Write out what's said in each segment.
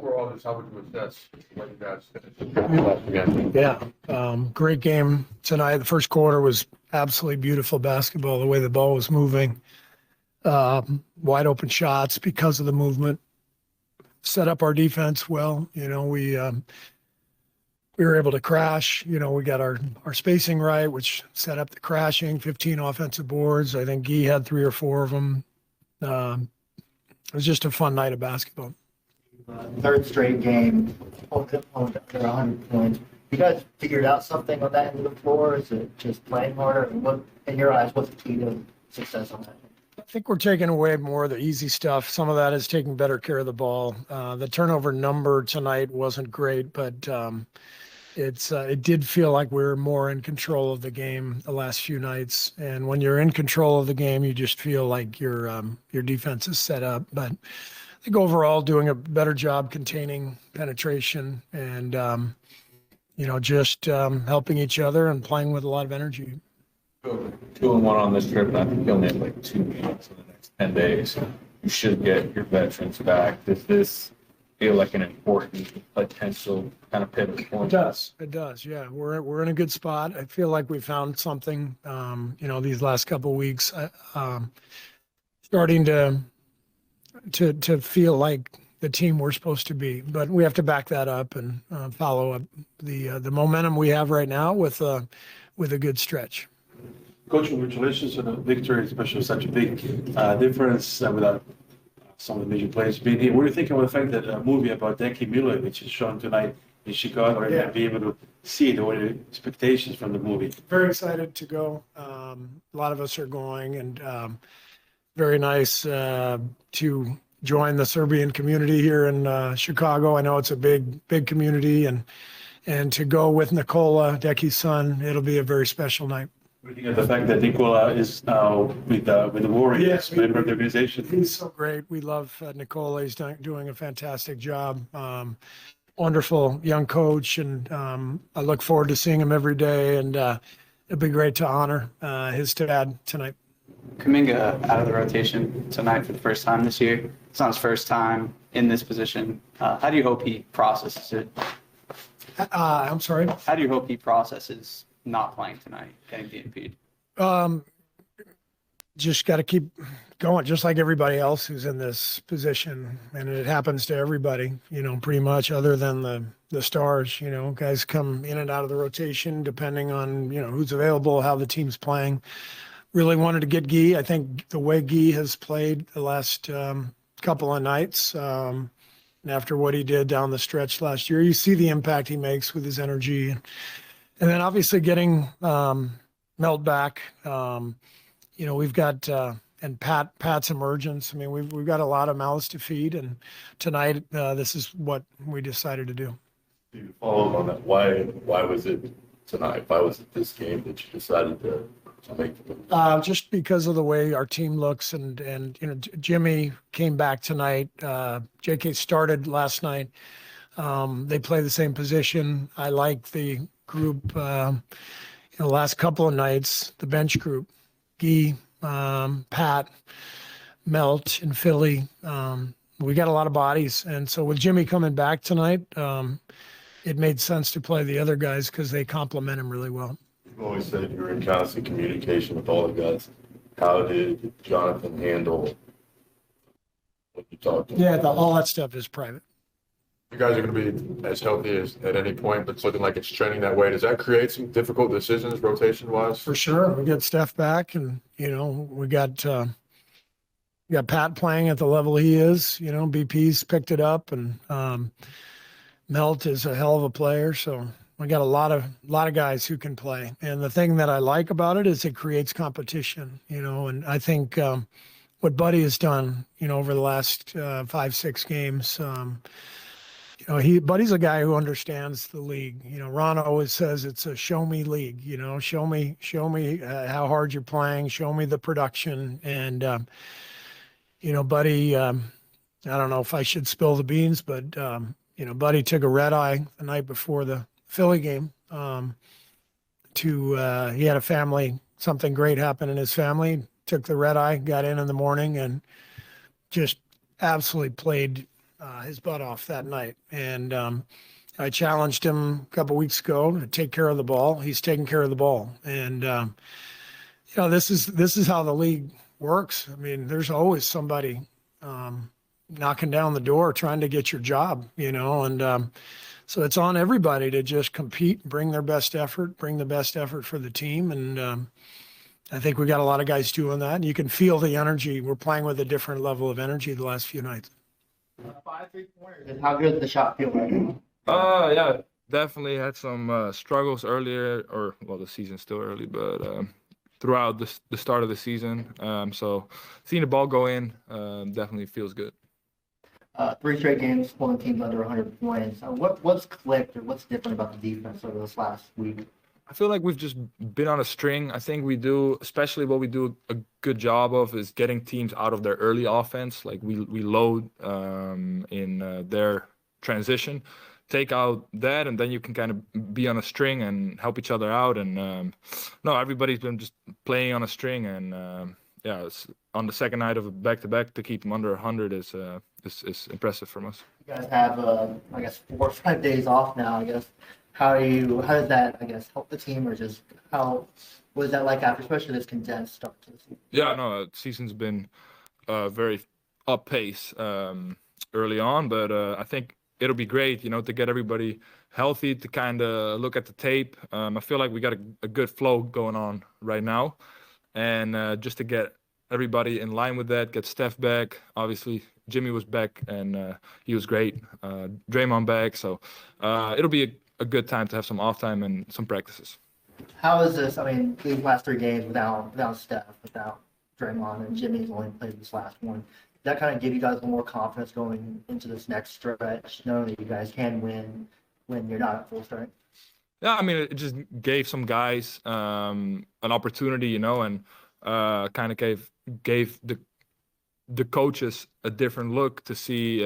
overall, just how would you assess what you guys finished again? Yeah, great game tonight. The first quarter was absolutely beautiful basketball, the way the ball was moving. Wide open shots because of the movement. Set up our defense well. We were able to crash. We got our spacing right, which set up the crashing, 15 offensive boards. I think Guy had 3 or 4 of them. It was just a fun night of basketball. Third straight game, under 100 points. You guys figured out something on that end of the floor? Is it just playing harder? What, in your eyes, what's the key to success on that? I think we're taking away more of the easy stuff. Some of that is taking better care of the ball. The turnover number tonight wasn't great, but it did feel like we were more in control of the game the last few nights. And when you're in control of the game, you just feel like your defense is set up. But I think overall doing a better job containing penetration and just helping each other and playing with a lot of energy. 2-1 on this trip, and I think you only have like 2 games in the next 10 days. You should get your veterans back. Does this feel like an important potential kind of pivot point? It does. Yeah, we're in a good spot. I feel like we found something. These last couple of weeks, starting to feel like the team we're supposed to be. But we have to back that up and follow up the momentum we have right now with a good stretch. Coach, congratulations on the victory, especially such a big difference without some of the major players being here. What do you think about the fact that a movie about Decky Milojevic is shown tonight in Chicago and be able to see it? What are the expectations from the movie? Very excited to go. A lot of us are going, and very nice to join the Serbian community here in Chicago. I know it's a big community, and to go with Nikola, Decky's son, it'll be a very special night. What do you think of the fact that Nikola is now with the Warriors, Yes, member of the organization? He's so great. We love Nikola. He's doing a fantastic job. Wonderful young coach, and I look forward to seeing him every day, and it'd be great to honor his dad tonight. Kuminga out of the rotation tonight for the first time this year. It's not his first time in this position. How do you hope he processes it? I'm sorry? How do you hope he processes not playing tonight, getting DNP'd? Just got to keep going, just like everybody else who's in this position. And it happens to everybody, pretty much, other than the stars. Guys come in and out of the rotation depending on, who's available, how the team's playing. Really wanted to get Guy. I think the way Guy has played the last couple of nights, and after what he did down the stretch last year, you see the impact he makes with his energy. And then obviously getting Melt back, we've got and Pat's emergence. I mean, we've got a lot of mouths to feed, and tonight this is what we decided to do. To follow up on that, why was it tonight? Why was it this game that you decided to make the move? Just because of the way our team looks, and Jimmy came back tonight. JK started last night. They play the same position. I like the group. The last couple of nights, the bench group, Guy, Pat, Melt, and Philly. We got a lot of bodies, and so with Jimmy coming back tonight, it made sense to play the other guys because they complement him really well. You've always said you're in constant communication with all the guys. How did Jonathan handle what you talked to him? Yeah, all that stuff is private. You guys are going to be as healthy as at any point, but it's looking like it's trending that way. Does that create some difficult decisions rotation-wise? For sure. We get Steph back, and, we got Pat playing at the level he is. BP's picked it up, and Melt is a hell of a player. So we got a lot of guys who can play. And the thing that I like about it is it creates competition, and I think what Buddy has done, over the last 5-6 games, Buddy's a guy who understands the league. Ron always says it's a show me league. Show me how hard you're playing. Show me the production. And Buddy, I don't know if I should spill the beans, but Buddy took a red eye the night before the Philly game. He had a family, something great happened in his family. Took the red eye, got in the morning, and just absolutely played his butt off that night. And I challenged him a couple weeks ago to take care of the ball. He's taking care of the ball. And, this is how the league works. I mean, there's always somebody knocking down the door trying to get your job, and so it's on everybody to just compete, bring their best effort, bring the best effort for the team. And I think we got a lot of guys doing that. And you can feel the energy. We're playing with a different level of energy the last few nights. 5 3-pointers. And how good does the shot feel right now? Yeah, definitely had some struggles earlier, the season's still early, but throughout the start of the season. So seeing the ball go in definitely feels good. 3 straight games, pulling teams under 100 points. What's clicked or what's different about the defense over this last week? I feel like we've just been on a string. I think we do, especially what we do a good job of is getting teams out of their early offense. Like we load in their transition, take out that, and then you can kind of be on a string and help each other out. And everybody's been just playing on a string. And it's on the second night of a back-to-back to keep them under 100 is impressive from us. You guys have, 4 or 5 days off now, I guess. How does that, help the team, or just what is that like after, especially this condensed start to the season? Yeah, no, the season's been very up pace early on, but I think it'll be great, to get everybody healthy, to kind of look at the tape. I feel like we got a good flow going on right now, and just to get everybody in line with that, get Steph back. Obviously, Jimmy was back, and he was great. Draymond back, so it'll be a good time to have some off time and some practices. How is this? I mean, these last 3 games without Steph, without Draymond, and Jimmy's only played this last one. Does that kind of give you guys a little more confidence going into this next stretch, knowing that you guys can win when you're not at full strength? Yeah, I mean, it just gave some guys an opportunity, and kind of gave the coaches a different look to see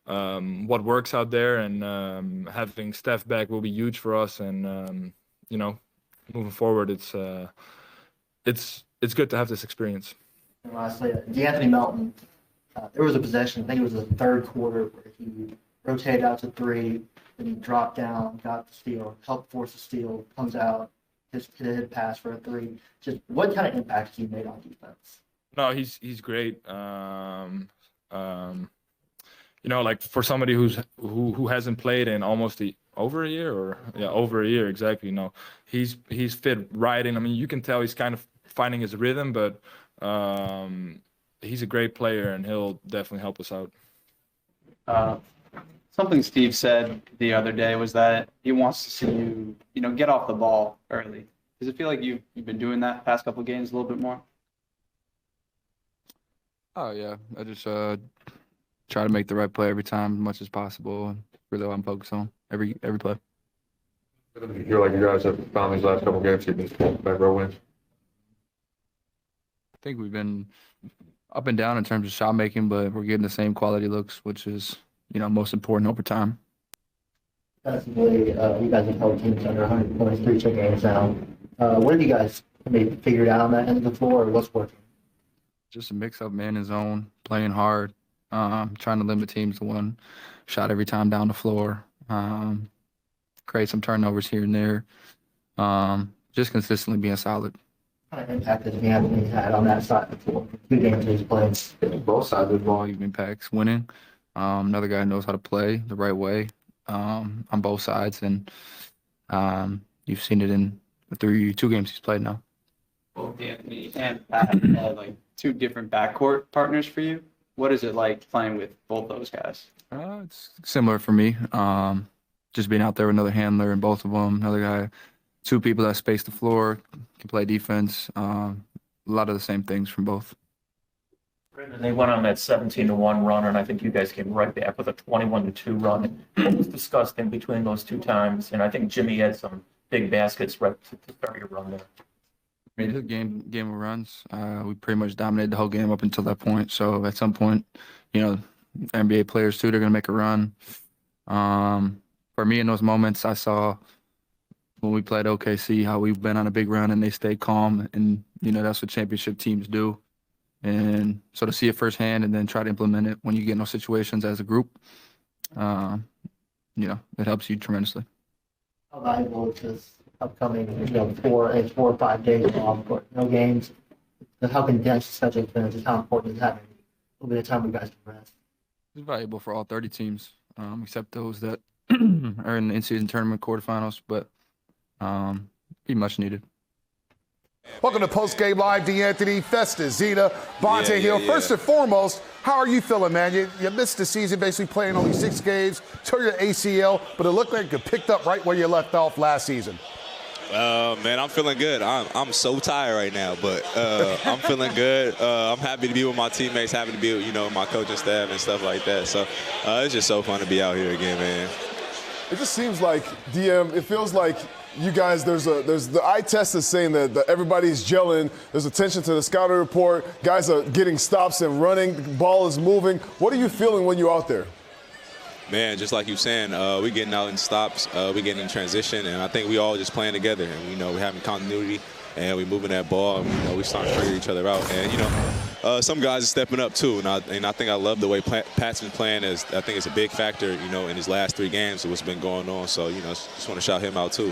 what works out there, and having Steph back will be huge for us. And moving forward, it's good to have this experience. And lastly, D'Anthony Melton, there was a possession, I think it was the third quarter, where he rotated out to 3, then he dropped down, got the steal, helped force the steal, comes out, hit a pass for a 3. Just what kind of impact he made on defense? No, he's great. Like for somebody who hasn't played in almost over a year exactly. He's fit right in. I mean, you can tell he's kind of finding his rhythm, but he's a great player, and he'll definitely help us out. Something Steve said the other day was that he wants to see you, get off the ball early. Does it feel like you've been doing that past couple of games a little bit more? Oh yeah, I just try to make the right play every time, as much as possible, and really what I'm focused on every play. You feel like you guys have found these last couple games, you've been back row wins? I think we've been up and down in terms of shot making, but we're getting the same quality looks, which is, most important over time. Defensively, you guys have held teams under 100 points 3 straight games now. What have you guys maybe figured out on that end of the floor, or what's working? Just a mix up man and zone, playing hard, trying to limit teams to 1 shot every time down the floor, create some turnovers here and there, just consistently being solid. What kind of impact has Anthony had on that side of the floor? 2 games he's played. Both sides of the ball, you've impacts winning. Another guy knows how to play the right way on both sides, and you've seen it in the 2 games he's played now. Both Anthony and Pat had like 2 different backcourt partners for you. What is it like playing with both those guys? It's similar for me. Just being out there with another handler and both of them, another guy, 2 people that space the floor, can play defense. A lot of the same things from both. And they went on that 17-1 run, and I think you guys came right back with a 21-2 run. What was discussed in between those 2 times? And I think Jimmy had some big baskets right to start your run there. I mean, it's a game of runs. We pretty much dominated the whole game up until that point. So at some point, NBA players too, they're going to make a run. For me in those moments, I saw when we played OKC how we've been on a big run and they stayed calm. And, that's what championship teams do. And so to see it firsthand and then try to implement it when you get in those situations as a group, it helps you tremendously. How valuable is this upcoming, 4 or 5 days off, but no games? How condensed the schedule has been, just how important is having a little bit of time where you guys can rest? It's valuable for all 30 teams, except those that are in the in-season tournament quarterfinals, but be much needed. Welcome to Post Game Live, D'Anthony, Festus, Zeta, Bonte Hill. First and foremost, how are you feeling, man? You missed the season, basically playing only 6 games, tore your ACL, but it looked like you picked up right where you left off last season. Man, I'm feeling good. I'm so tired right now, but I'm feeling good. I'm happy to be with my teammates, happy to be with, my coaching staff and stuff like that. So it's just so fun to be out here again, man. It just seems like, DM, it feels like you guys, there's the eye test is saying that everybody's gelling. There's attention to the scouting report. Guys are getting stops and running. The ball is moving. What are you feeling when you're out there? Man, just like you're saying, we getting out in stops, we getting in transition, and I think we all just playing together. And, we're having continuity, and we're moving that ball, and, we starting to figure each other out. And, some guys are stepping up, too. And I think I love the way Pat's been playing. I think it's a big factor, in his last 3 games of what's been going on. So, just want to shout him out, too.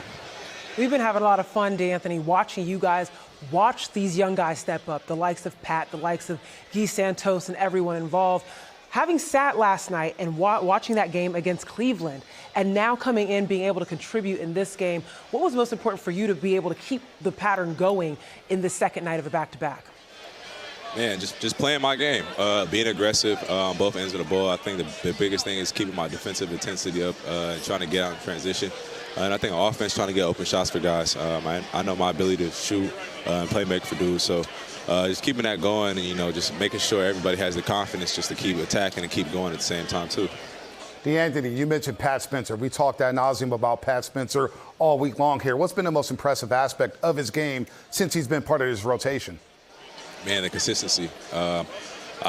We've been having a lot of fun, D'Anthony, watching you guys watch these young guys step up, the likes of Pat, the likes of Guy Santos, and everyone involved. Having sat last night and watching that game against Cleveland and now coming in, being able to contribute in this game, what was most important for you to be able to keep the pattern going in the second night of a back-to-back? Man, just playing my game, being aggressive on both ends of the ball. I think the biggest thing is keeping my defensive intensity up and trying to get out in transition. And I think on offense, trying to get open shots for guys. I know my ability to shoot and play make for dudes. So just keeping that going and, just making sure everybody has the confidence just to keep attacking and keep going at the same time, too. D'Anthony, you mentioned Pat Spencer. We talked ad nauseum about Pat Spencer all week long here. What's been the most impressive aspect of his game since he's been part of his rotation? Man, the consistency. I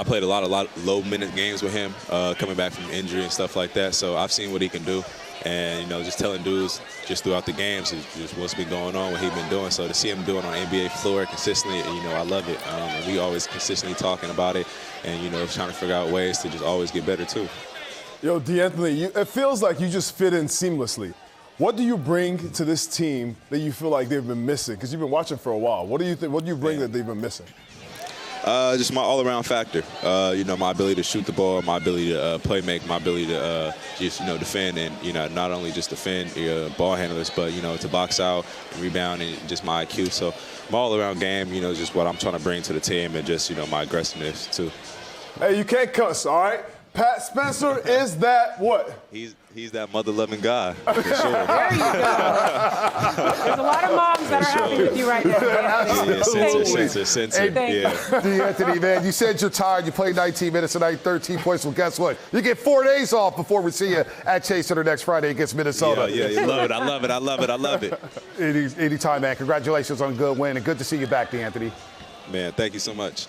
played a lot of low-minute games with him, coming back from injury and stuff like that. So I've seen what he can do. And, just telling dudes just throughout the games is just what's been going on, what he's been doing. So to see him doing on the NBA floor consistently, I love it. And we always consistently talking about it and, trying to figure out ways to just always get better, too. Yo, D'Anthony, it feels like you just fit in seamlessly. What do you bring to this team that you feel like they've been missing? Because you've been watching for a while. What do you think? What do you bring that they've been missing? Just my all-around factor. My ability to shoot the ball, my ability to play make, my ability to just, defend and, not only just defend ball handlers, but, to box out, rebound, and just my IQ. So my all-around game, just what I'm trying to bring to the team and just, my aggressiveness, too. Hey, you can't cuss, all right? Pat Spencer is that what? He's that mother-loving guy, for sure. There you go. There's a lot of moms that are happy with you right now. Hey, D'Anthony, man, you said you're tired. You played 19 minutes tonight, 13 points. Well, guess what? You get 4 days off before we see you at Chase Center next Friday against Minnesota. Yeah, you love it. I love it. Anytime, man. Congratulations on a good win, and good to see you back, D'Anthony. Man, thank you so much.